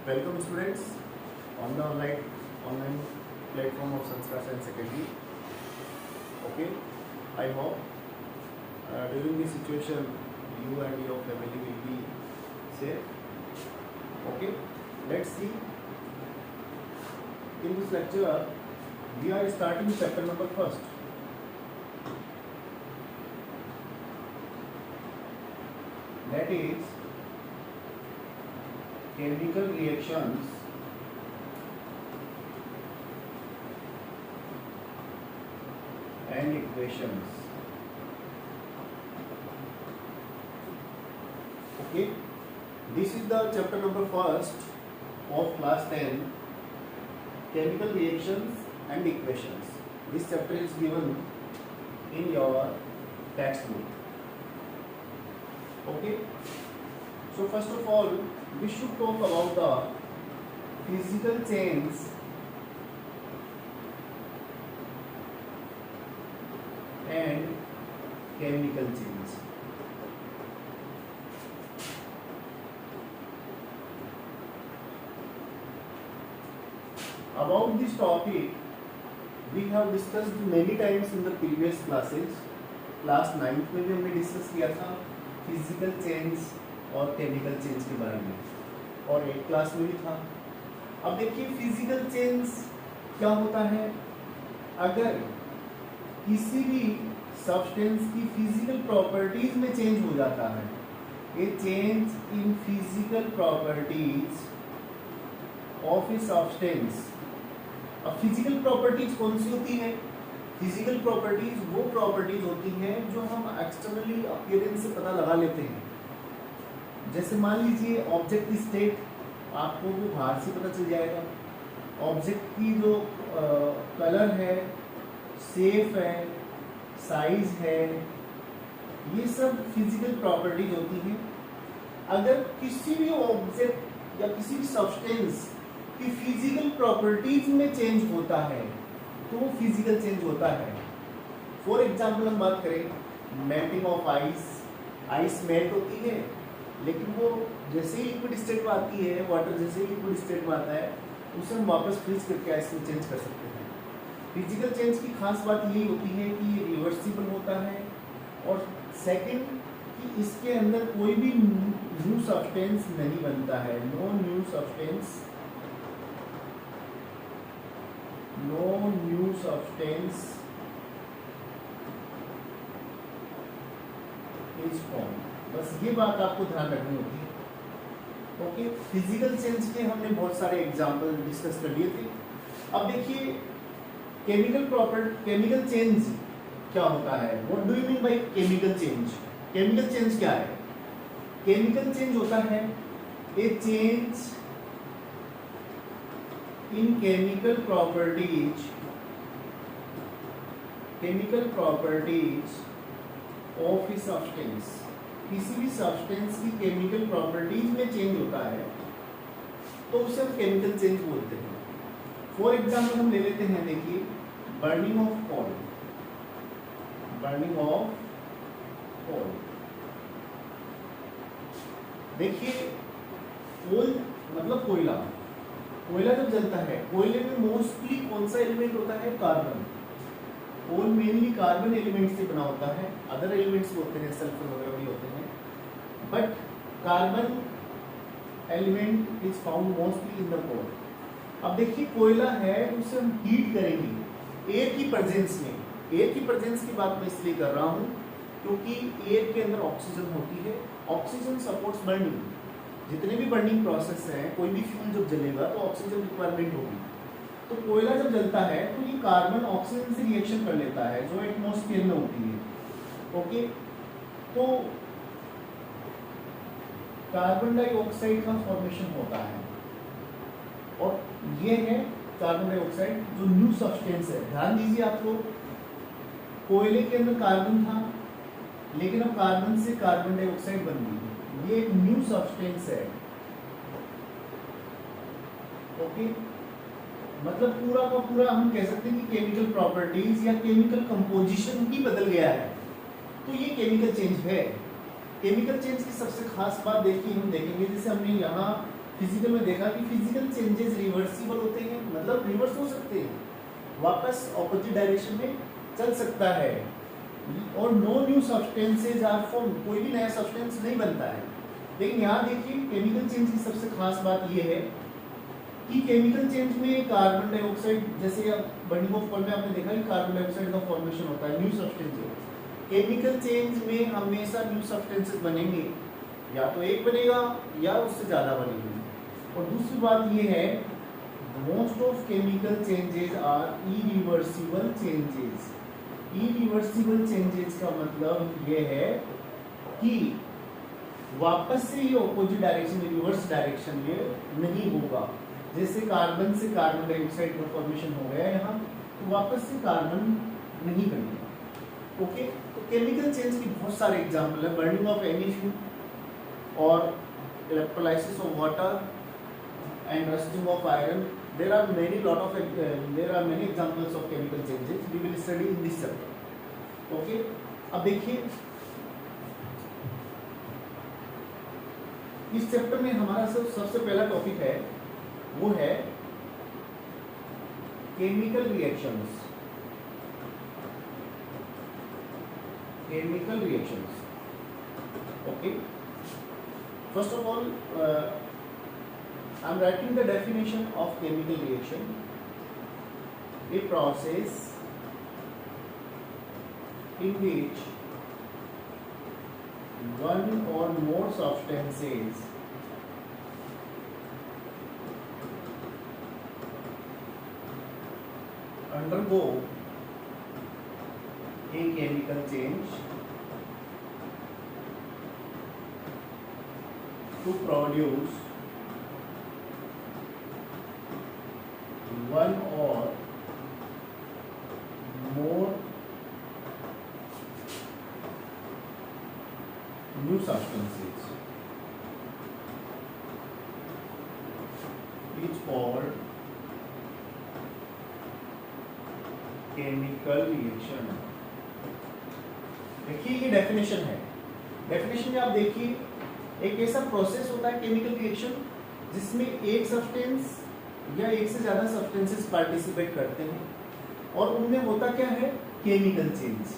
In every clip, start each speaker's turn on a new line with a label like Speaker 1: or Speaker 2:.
Speaker 1: Welcome students on the online platform of Sanskar Science Academy. Okay, I hope during this situation you and your family will be safe. Okay, let's see. In this lecture, we are starting chapter number first. That is chemical reactions and equations. Okay, this is the chapter number first of class 10, chemical reactions and equations. This chapter is given in your textbook. Okay, so first of all we should talk about the physical chains and chemical chains. About this topic we have discussed many times in the previous classes. Class 9th में भी हमने discuss किया था physical change और chemical change के बारे में, और 8th क्लास में भी था। अब देखिए फिजिकल चेंज क्या होता है। अगर किसी भी सब्सटेंस की फिजिकल प्रॉपर्टीज में चेंज हो जाता है, ये change in physical properties of a substance. अब फिजिकल प्रॉपर्टीज कौन सी होती है? फिजिकल प्रॉपर्टीज वो प्रॉपर्टीज होती हैं जो हम एक्सटर्नली अपीयरेंस से पता लगा लेते हैं। जैसे मान लीजिए ऑब्जेक्ट की स्टेट आपको वो बाहर से पता चल जाएगा, ऑब्जेक्ट की जो कलर है, शेप है, साइज है, ये सब फिजिकल प्रॉपर्टीज होती हैं। अगर किसी भी ऑब्जेक्ट या किसी भी सब्सटेंस की फिजिकल प्रॉपर्टीज में चेंज होता है तो वो फिजिकल चेंज होता है। फॉर एग्जाम्पल हम बात करें melting of ice. Ice melt होती है, लेकिन वो जैसे ही लिक्विड स्टेट में आती है, वाटर जैसे ही लिक्विड स्टेट में आता है, उसे हम वापस फ्रीज करके आइस में चेंज कर सकते हैं। फिजिकल चेंज की खास बात यही होती है कि ये रिवर्सिबल होता है, और सेकंड कि इसके अंदर कोई भी न्यू सब्सटेंस नहीं बनता है। No new substance is form. बस ये बात आपको ध्यान रखनी होती है। ओके, फिजिकल चेंज के हमने बहुत सारे एग्जांपल डिस्कस कर लिए थे। अब देखिए केमिकल चेंज क्या होता है। What do you mean by chemical change? Chemical change क्या है? केमिकल चेंज होता है ए change in chemical properties of a substance. किसी भी सब्सटेंस की केमिकल प्रॉपर्टीज में चेंज होता है तो उसे हम केमिकल चेंज बोलते हैं। फॉर एग्जाम्पल हम ले लेते हैं, देखिए बर्निंग ऑफ कोल। देखिए कोल मतलब कोयला जब जलता है, कोयले में मोस्टली कौन सा एलिमेंट होता है? कार्बन। कोल मेनली कार्बन एलिमेंट से बना होता है, अदर एलिमेंट्स होते हैं, सल्फर वगैरह भी होते हैं, but carbon element is found mostly in the coal. अब देखिए कोयला है, उसे हम हीट करेंगे एयर की प्रेजेंस में। एयर की प्रेजेंस की बात मैं इसलिए कर रहा हूँ क्योंकि एयर के अंदर ऑक्सीजन होती है। Oxygen supports burning. जितने भी बर्निंग प्रोसेस हैं, कोई भी फ्यूल जब जलेगा तो ऑक्सीजन रिक्वायरमेंट होगी। तो कोयला जब जलता है तो ये कार्बन ऑक्सीजन से रिएक्शन कर लेता है जो एटमॉस्फेयर में होती है। ओके, तो कार्बन डाइऑक्साइड का फॉर्मेशन होता है, और ये है कार्बन डाइऑक्साइड जो न्यू सब्सटेंस है। ध्यान दीजिए आप लोग, कोयले के अंदर कार्बन था, लेकिन अब कार्बन से कार्बन डाइऑक्साइड बन गई। ये एक न्यू सब्सटेंस है। ओके, मतलब पूरा का पूरा हम कह सकते हैं कि केमिकल प्रॉपर्टीज या केमिकल कंपोजिशन ही बदल गया है, तो ये केमिकल चेंज है। केमिकल चेंज की सबसे खास बात देखिए, हम देखेंगे जैसे हमने यहाँ फिजिकल में देखा कि फिजिकल चेंजेस रिवर्सिबल होते हैं, मतलब रिवर्स हो सकते हैं, वापस ऑपोजिट डायरेक्शन में चल सकता है, और no new substances are form, कोई भी नया सब्सटेंस नहीं बनता है। लेकिन यहाँ देखिए केमिकल चेंज की सबसे खास बात यह है कि केमिकल चेंज में कार्बन डाइऑक्साइड, जैसे बर्निंग ऑफ कोल में आपने देखा कि कार्बन डाइऑक्साइड का फॉर्मेशन होता है, न्यू सब्सटेंसेज। केमिकल चेंज में हमेशा न्यू सब्सटेंसेस बनेंगे, या तो एक बनेगा या उससे ज़्यादा बनेंगे। और दूसरी बात ये है, most of chemical changes are irreversible changes. Irreversible changes का मतलब ये है कि वापस से ये ऑपोजिट डायरेक्शन में, रिवर्स डायरेक्शन में नहीं होगा। जैसे कार्बन से कार्बन डाइऑक्साइड का फॉर्मेशन हो गया यहाँ, तो वापस से कार्बन नहीं बनेगा। ओके, तो केमिकल चेंज की बहुत सारे एग्जाम्पल है, बर्निंग ऑफ एनी फ्यूल और electrolysis of water and rusting of iron. There are many examples of chemical changes we will study in this chapter. Okay, अब देखिए इस चैप्टर में हमारा सबसे पहला टॉपिक है, वो है chemical reactions. Chemical reactions, okay. First of all I am writing the definition of chemical reaction: a process in which one or more substances undergo a chemical change to produce one or more new substances is called chemical reaction। देखिए ये definition है। Definition में आप देखिए, एक ऐसा process होता है केमिकल रिएक्शन जिसमें एक सब्सटेंस या एक से ज्यादा सब्सटेंसेस पार्टिसिपेट करते हैं, और उनमें होता क्या है, केमिकल चेंज।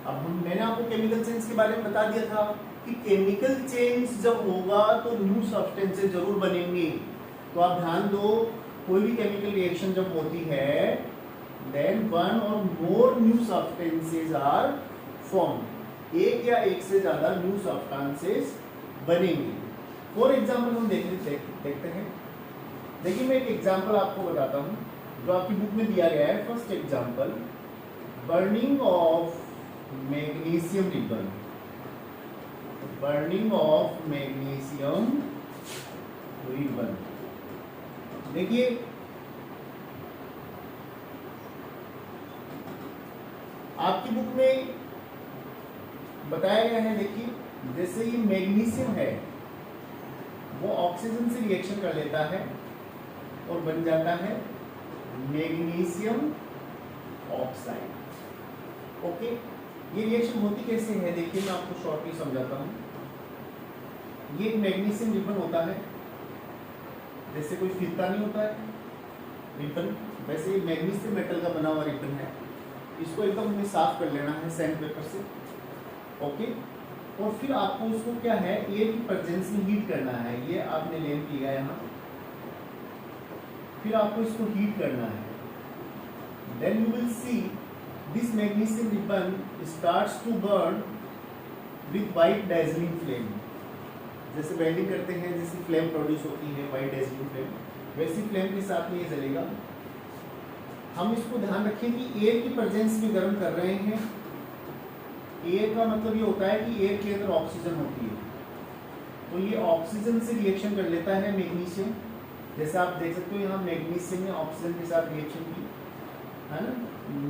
Speaker 1: अब मैंने आपको केमिकल चेंज के बारे में बता दिया था कि केमिकल चेंज जब होगा तो न्यू सब्सटेंसेस जरूर बनेंगे। तो आप ध्यान दो, कोई भी केमिकल रिएक्शन जब होती है, देन वन और more new substances are form, एक या एक से ज्यादा न्यू सब्सटेंसेस बनेंगे। फॉर एग्जाम्पल हम देखते हैं। देखिए मैं एक एग्जाम्पल आपको बताता हूँ जो आपकी बुक में दिया गया है। First example, burning of magnesium ribbon. Burning of magnesium ribbon, देखिए आपकी बुक में बताया गया है। देखिए जैसे ये मैग्नीशियम है, वो ऑक्सीजन से रिएक्शन कर लेता है और बन जाता है मैग्नीशियम ऑक्साइड। ओके, ये रिएक्शन होती कैसे है, देखिए मैं आपको शॉर्टली समझाता हूँ। ये एक मैग्नीशियम रिबन होता है, जैसे कोई फीता नहीं होता है रिबन, वैसे ये मैग्नीशियम मेटल का बना हुआ रिबन है। इसको एकदम हमें साफ कर लेना है सैंड पेपर से। ओके, और फिर आपको उसको क्या है, एयर की प्रेजेंस में हीट करना है। ये आपने लैंप लिया है यहाँ, फिर आपको इसको हीट करना है। Then you will see this magnesium ribbon starts to burn with white dazzling flame. जैसे वेल्डिंग करते हैं, जैसी फ्लेम प्रोड्यूस होती है वाइट डेजलिंग फ्लेम, वैसी फ्लेम के साथ में ये जलेगा। हम इसको ध्यान रखें कि एयर की प्रेजेंस में गर्म कर रहे हैं। एयर का मतलब ये होता है कि एयर के अंदर ऑक्सीजन होती है, तो ये ऑक्सीजन से रिएक्शन कर लेता है मैग्नीशियम। जैसे आप देख सकते हो यहाँ मैग्नीशियम ने ऑक्सीजन के साथ रिएक्शन की, है ना।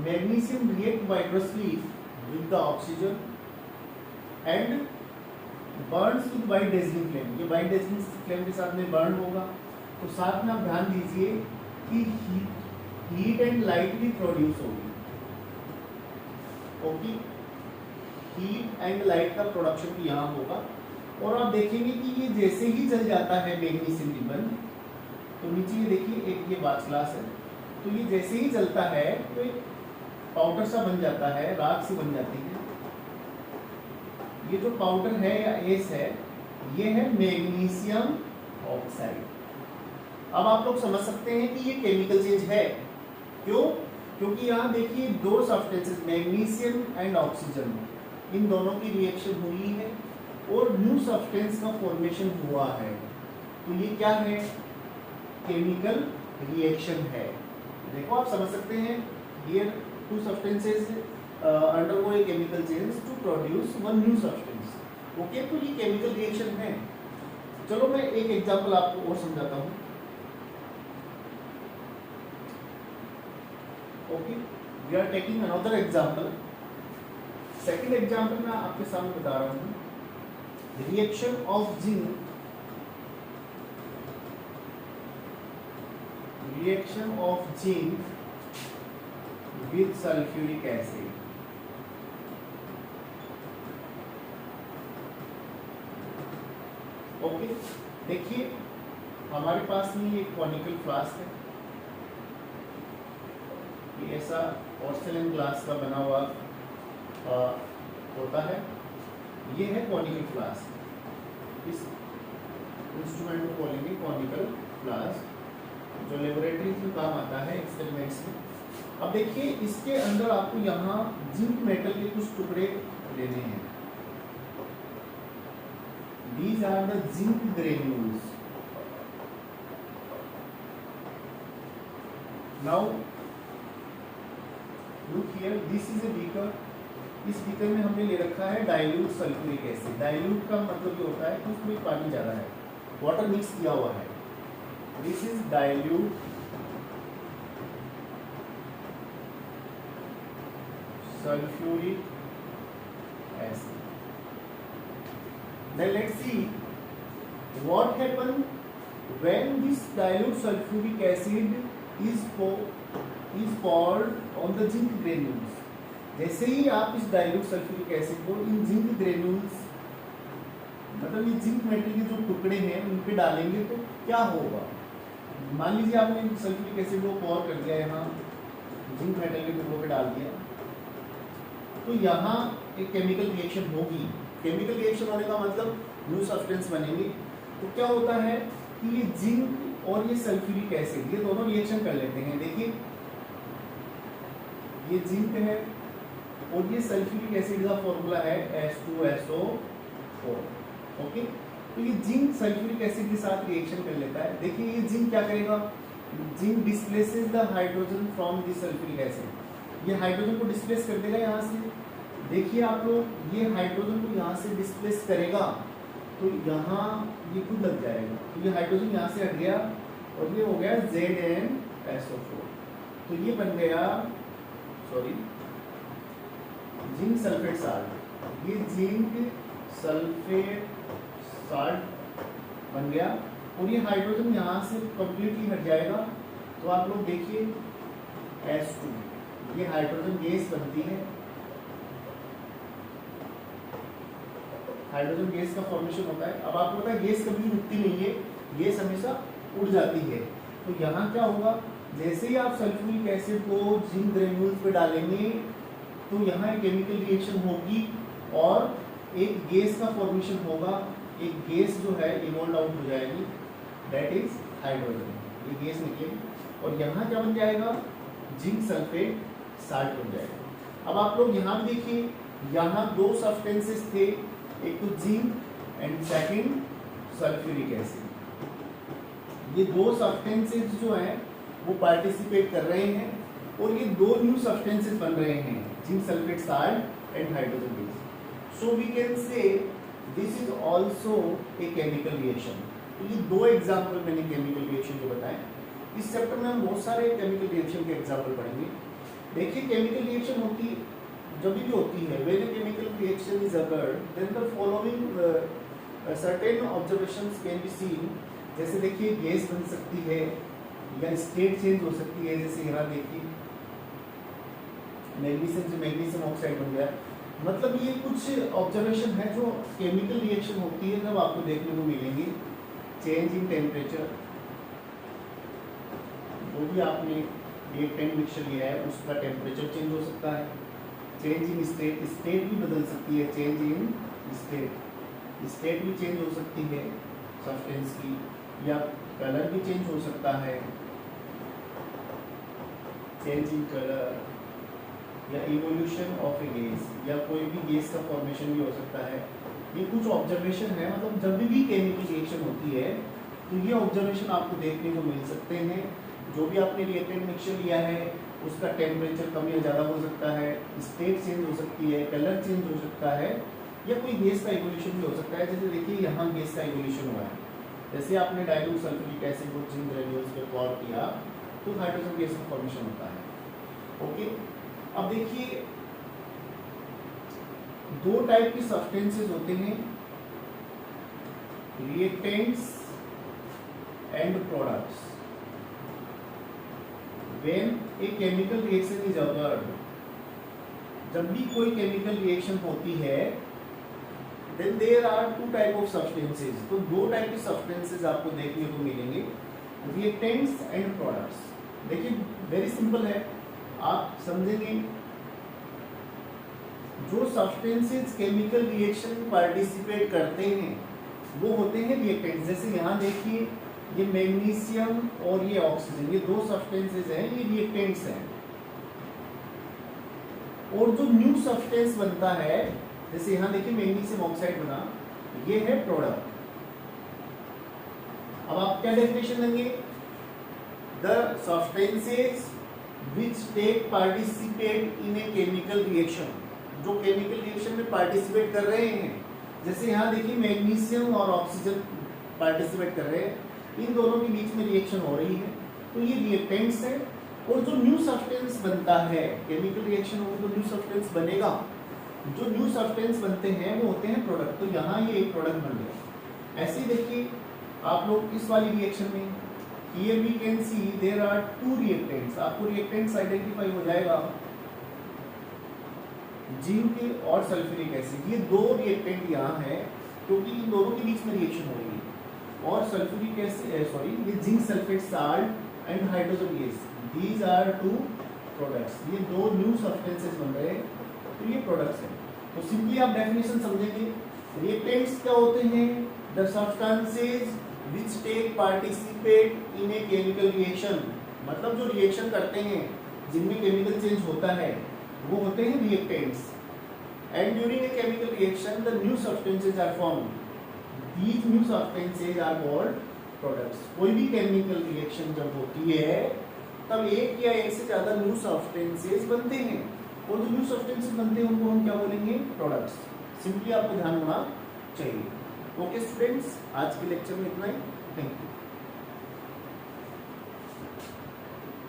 Speaker 1: Magnesium react vigorously with the oxygen and burns with white dazzling flame. ये वाइट डेजलिंग फ्लेम के साथ में बर्न होगा। तो साथ में आप ध्यान दीजिए कि हीट एंड लाइट भी प्रोड्यूस होगी। ओके, हीट एंड लाइट का प्रोडक्शन भी यहाँ होगा। और आप देखेंगे कि ये जैसे ही जल जाता है मैग्नीशियम रिबन, तो नीचे ये देखिए एक ये बाच ग्लास है, तो ये जैसे ही जलता है तो एक पाउडर सा बन जाता है, राख सी बन जाती है। ये जो पाउडर है या एस है, ये है मैग्नीशियम ऑक्साइड। अब आप लोग समझ सकते हैं कि ये केमिकल चेंज है। क्यों? क्योंकि यहाँ देखिए दो सब्सटेंसेस मैग्नीशियम एंड ऑक्सीजन, इन दोनों की रिएक्शन हुई है और न्यू सब्सटेंस का फॉर्मेशन हुआ है। तो ये क्या है? केमिकल रिएक्शन है। देखो आप समझ सकते हैं, here two substances undergo a chemical change to produce one new substance. Okay, तो ये केमिकल रिएक्शन है। चलो मैं एक एग्जांपल आपको और समझाता हूँ। Okay, we are taking another example. Second example मैं आपके सामने बता रहा हूँ, reaction of zinc, reaction of zinc with sulphuric acid. Okay, देखिए हमारे पास में एक कॉनिकल फ्लास्क है, ये ऐसा पोर्सेलेन ग्लास का बना हुआ होता है। ये है कॉनिकल फ्लास्क, इस इंस्ट्रूमेंट को बोलेंगे कॉनिकल फ्लास्क, जो लेबोरेटरी में काम आता है एक्सपेरिमेंट्स में। अब देखिए इसके अंदर आपको यहाँ जिंक मेटल के कुछ टुकड़े लेने हैं। These are the zinc granules. Now look here, this is a beaker. इस बीकर में हमने ले रखा है डाइल्यूट सल्फ्यूरिक एसिड। डाइल्यूट का मतलब ये होता है कि उसमें पानी ज़्यादा है, वाटर मिक्स किया हुआ है। This is dilute sulphuric acid. Then let's see what happen when this dilute sulfuric acid is poured on the zinc granules। जैसे ही आप इस डाइल्यूट सल्फ्यूरिक एसिड को इन जिंक ग्रेन्यूल्स, मतलब ये जिंक मेटल के जो टुकड़े हैं उन पे डालेंगे तो क्या होगा? मान लीजिए आपने सल्फ्यूरिक एसिड को पॉर कर दिया, यहाँ जिंक मेटल के टुकड़ों पे डाल दिया, तो यहाँ एक केमिकल रिएक्शन होगी। केमिकल रिएक्शन होने का मतलब न्यू सब्सटेंस बनेंगे। तो क्या होता है कि ये जिंक और ये सल्फ्यूरिक एसिड, ये दोनों रिएक्शन कर लेते हैं। देखिए ये जिंक है और ये सल्फ्यूरिक एसिड का फॉर्मूला है H2SO4। ओके, तो ये जिंक सल्फ्यूरिक एसिड के साथ रिएक्शन कर लेता है। देखिए ये जिंक क्या करेगा? Zinc displaces the hydrogen from the sulphuric acid. ये हाइड्रोजन को डिस्प्लेस कर देगा यहाँ से। देखिए आप लोग, ये हाइड्रोजन को यहाँ से डिस्प्लेस करेगा तो यहाँ ये खुद लग जाएगा, तो ये हाइड्रोजन यहाँ से हट गया और ये हो गया ZnSO4। तो ये बन गया, सॉरी, जिंक सल्फेट साल्ट। ये जिंक सल्फेट साल्ट बन गया और ये हाइड्रोजन यहाँ से कंप्लीटली हट जाएगा। तो आप लोग देखिए H2, ये हाइड्रोजन गैस बनती है, हाइड्रोजन गैस का फॉर्मेशन होता है। अब आपको पता है गैस कभी रुकती नहीं है, गैस हमेशा उड़ जाती है। तो यहाँ क्या होगा, जैसे ही आप सल्फ्यूरिक एसिड को जिंक ग्रेन्यूल्स पे डालेंगे तो यहाँ एक केमिकल रिएक्शन होगी और एक गैस का फॉर्मेशन होगा। एक गैस जो है इवॉल्व आउट हो जाएगी, दैट इज हाइड्रोजन। ये गैस निकलेगी और यहाँ क्या बन जाएगा? जिंक सल्फेट साल्ट बन जाएगा। अब आप लोग यहाँ भी देखिए, यहाँ दो सब्सटेंसेस थे, एक तो zinc and second sulphuric acid. ये दो सब्सटेंसेस जो हैं वो पार्टिसिपेट कर रहे हैं और ये दो न्यू सब्सटेंसेस बन रहे हैं, zinc sulphate salt and hydrogen gas. So we can say this is also a chemical reaction. तो ये दो एग्जांपल मैंने केमिकल रिएक्शन के बताए। इस चैप्टर में हम बहुत सारे केमिकल रिएक्शन के एग्जांपल पढ़ेंगे। देखिए केमिकल रिएक्शन होती जब भी होती है, when a chemical reaction is occurred, then the following certain observations can be seen। जैसे देखिए गैस बन सकती है या स्टेट चेंज हो सकती है। जैसे यहाँ देखिए मैग्नीशियम से मैग्नीशियम ऑक्साइड बन गया, मतलब ये कुछ ऑब्जर्वेशन है जो केमिकल रिएक्शन होती है जब आपको देखने को मिलेंगे। चेंज इन टेम्परेचर, जो भी आपने रिएक्टेंट मिक्सचर लिया है उसका टेम्परेचर चेंज हो सकता है। चेंज इन स्टेट, स्टेट भी बदल सकती है। चेंज इन स्टेट, स्टेट भी चेंज हो सकती है सब्सटेंस की, या कलर भी चेंज हो सकता है। चेंज इन कलर, या इवोल्यूशन ऑफ ए गैस, या कोई भी गैस का फॉर्मेशन भी हो सकता है। ये कुछ ऑब्जर्वेशन है, मतलब जब भी केमिकल रिएक्शन होती है तो ये ऑब्जर्वेशन आपको देखने को मिल सकते हैं। जो भी आपने रिएक्टेंट मिक्सचर लिया है उसका टेम्परेचर कम या ज़्यादा हो सकता है, स्टेट चेंज हो सकती है, कलर चेंज हो सकता है, या कोई गैस का इवोल्यूशन भी हो सकता है। जैसे देखिए यहाँ गैस का इवोल्यूशन हुआ है, जैसे आपने डाइल्यूट सल्फ्यूरिक एसिड को जिंक ग्रेन्यूल्स पे पॉर किया तो हाइड्रोजन गैस का फॉर्मेशन होता है। ओके, अब देखिए दो टाइप के सब्सटेंसेस होते हैं, reactants and products. When a chemical reaction is occurred, जब भी कोई केमिकल रिएक्शन होती है then there are two type of substances। तो दो टाइप के सब्सटेंसेस आपको देखने को मिलेंगे, रिएक्टेंट्स एंड प्रोडक्ट्स। देखिए वेरी सिंपल है, आप समझेंगे। जो सब्सटेंसेस केमिकल रिएक्शन में पार्टिसिपेट करते हैं वो होते हैं रिएक्टेंट्स। जैसे यहाँ देखिए ये मैग्नीशियम और ये ऑक्सीजन, ये दो सब्सटेंसेस हैं, ये रिएक्टेंट्स हैं। और जो न्यू सब्सटेंस बनता है, जैसे यहाँ देखिए मैग्नीशियम ऑक्साइड बना, ये है प्रोडक्ट। अब आप क्या डेफिनेशन देंगे? The substances which take participate in a chemical reaction, जो केमिकल रिएक्शन में पार्टिसिपेट कर रहे हैं। जैसे यहाँ देखिए मैग्नीशियम और ऑक्सीजन पार्टिसिपेट कर रहे हैं, इन दोनों के बीच में रिएक्शन हो रही है, तो ये रिएक्टेंट्स है। और जो न्यू सब्सटेंस बनता है, केमिकल रिएक्शन होगी तो न्यू सब्सटेंस बनेगा, जो न्यू सब्सटेंस बनते हैं वो होते हैं प्रोडक्ट। तो यहाँ ये एक प्रोडक्ट बन गया। ऐसे ही देखिए आप लोग इस वाली रिएक्शन में, here we can see there are two reactants. आपको रिएक्टेंट्स आइडेंटिफाई हो जाएगा, जिंक और सल्फ्यूरिक एसिड, ये दो रिएक्टेंट यहाँ है क्योंकि इन दोनों के बीच में रिएक्शन हो रही है। और सल्फ्यूरिक एसिड सॉरी ये zinc sulphate salt and hydrogen gas, these are two products. ये दो न्यू सब्सटेंसेस बन रहे हैं तो ये प्रोडक्ट्स हैं। तो सिंपली आप डेफिनेशन समझेंगे, रिएक्टेंट्स क्या होते हैं? The substances which take participate in a chemical reaction, मतलब जो रिएक्शन करते हैं जिनमें केमिकल चेंज होता है वो होते हैं reactants. And during a chemical reaction the new substances are formed, these new substances are called products। कोई भी केमिकल रिएक्शन जब होती है तब एक या एक से ज्यादा न्यू सब्सटेंसेस बनते हैं, और जो न्यू सब्सटेंसेस बनते हैं उनको हम क्या बोलेंगे? प्रोडक्ट्स। सिंपली आपको ध्यान होना चाहिए। ओके स्टूडेंट्स, आज के लेक्चर में इतना ही। Thank you.